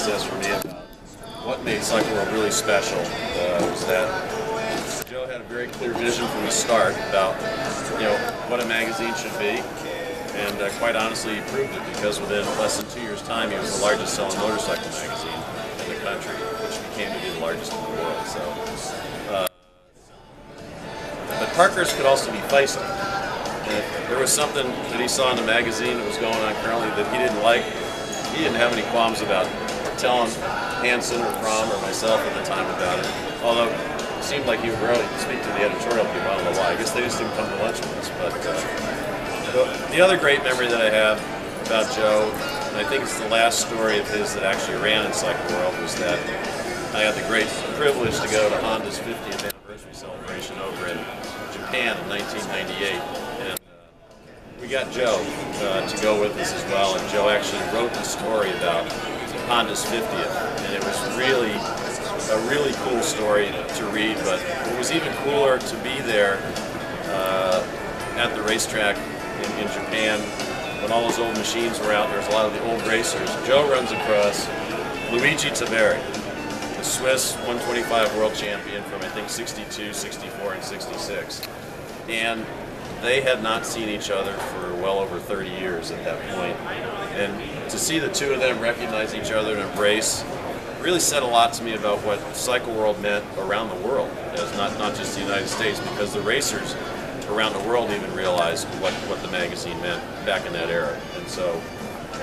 process for me about what made Cycle World really special was that Joe had a very clear vision from the start about what a magazine should be, and quite honestly he proved it, because within less than 2 years' time he was the largest selling motorcycle magazine in the country, which became to be the largest in the world. So, but Parkhurst could also be feisty. If there was something that he saw in the magazine that was going on currently that he didn't like, he didn't have any qualms about telling Hanson or Fromm or myself at the time about it. Although it seemed like he would rarely speak to the editorial people. I don't know why. I guess they just didn't come to lunch with us. But the other great memory that I have about Joe, and I think it's the last story of his that actually ran in Cycle World, was that I had the great privilege to go to Honda's 50th anniversary celebration over in Japan in 1998. We got Joe to go with us as well, and Joe actually wrote the story about Honda's 50th, and it was really a really cool story to read. But it was even cooler to be there at the racetrack in Japan when all those old machines were out. There's a lot of the old racers. Joe runs across Luigi Taveri, the Swiss 125 world champion from I think 62, 64, and 66, and they had not seen each other for well over 30 years at that point. And to see the two of them recognize each other and embrace really said a lot to me about what Cycle World meant around the world, as not just the United States, because the racers around the world even realized what the magazine meant back in that era. And so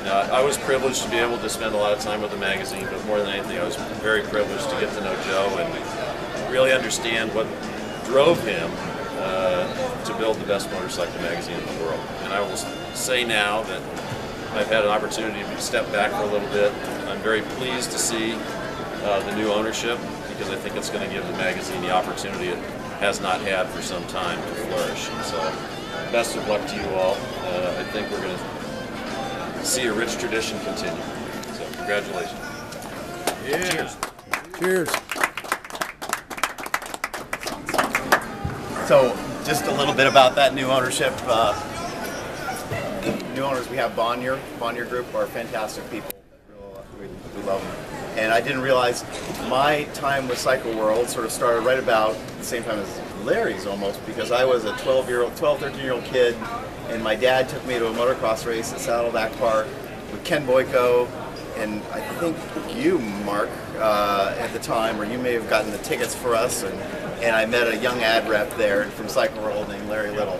I was privileged to be able to spend a lot of time with the magazine, but more than anything I was very privileged to get to know Joe and really understand what drove him to build the best motorcycle magazine in the world. And I will say now that I've had an opportunity to step back for a little bit. I'm very pleased to see the new ownership, because I think it's going to give the magazine the opportunity it has not had for some time to flourish. And so best of luck to you all. I think we're going to see a rich tradition continue. So congratulations. Yeah. Cheers. Cheers. So, just a little bit about that new ownership. The new owners, we have Bonnier Group, are fantastic people. We love them. And I didn't realize my time with Cycle World sort of started right about the same time as Larry's almost, because I was a 12, 13-year-old kid, and my dad took me to a motocross race at Saddleback Park with Ken Boyko, and I think you, Mark, at the time, or you may have gotten the tickets for us, and I met a young ad rep there from Cycle World named Larry Little,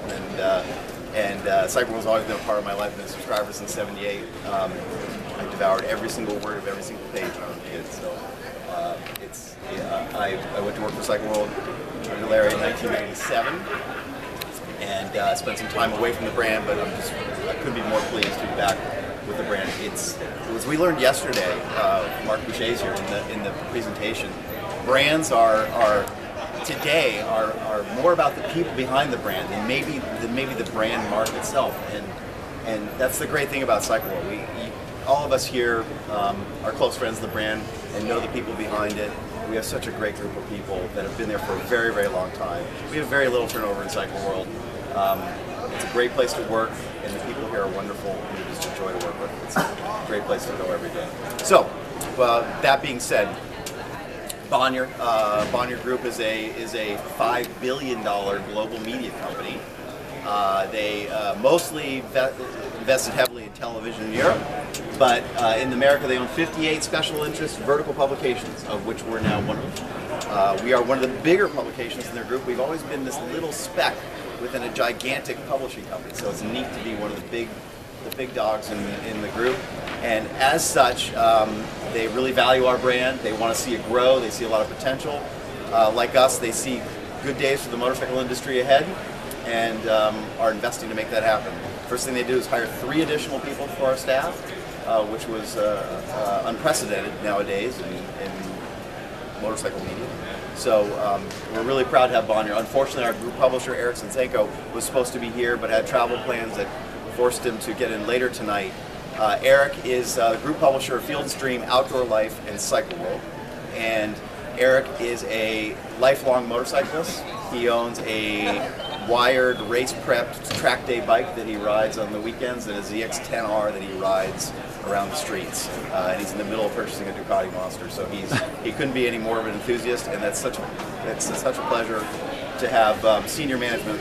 and Cycle World's always been a part of my life. I've been a subscriber since '78. I devoured every single word of every single page when I was a kid. So I went to work for Cycle World under Larry in 1987, and I spent some time away from the brand, but I couldn't be more pleased to be back with the brand. As we learned yesterday, Mark Boucher's here in the presentation, brands today are more about the people behind the brand than maybe the brand mark itself, and that's the great thing about Cycle World. All of us here are close friends of the brand and know the people behind it. We have such a great group of people that have been there for a very, very long time. We have very little turnover in Cycle World. It's a great place to work, and the people here are wonderful, and it's just a joy to work with. It's a great place to go every day. So, that being said, Bonnier Group is a $5 billion global media company. They mostly invested heavily in television in Europe, but in America they own 58 special interest vertical publications, of which we're now one of them. We are one of the bigger publications in their group. We've always been this little speck within a gigantic publishing company, so it's neat to be one of the big dogs in the group. And as such, they really value our brand. They want to see it grow. They see a lot of potential. Like us, they see good days for the motorcycle industry ahead, and are investing to make that happen. First thing they do is hire 3 additional people for our staff, which was unprecedented nowadays in motorcycle media. So we're really proud to have Bonnier. Unfortunately, our group publisher, Eric Sensenko, was supposed to be here, but had travel plans that forced him to get in later tonight. Eric is the group publisher of Field & Stream, Outdoor Life, and Cycle World. And Eric is a lifelong motorcyclist. He owns a wired, race-prepped track day bike that he rides on the weekends, and a ZX-10R that he rides around the streets, and he's in the middle of purchasing a Ducati Monster. So he couldn't be any more of an enthusiast, and it's such a pleasure to have senior management,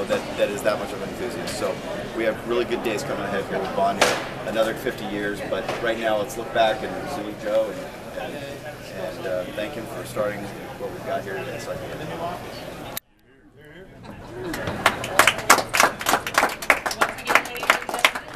that is that much of an enthusiast. So we have really good days coming ahead here with Bond here, another 50 years. But right now, let's look back and salute Joe and thank him for starting what we've got here today. So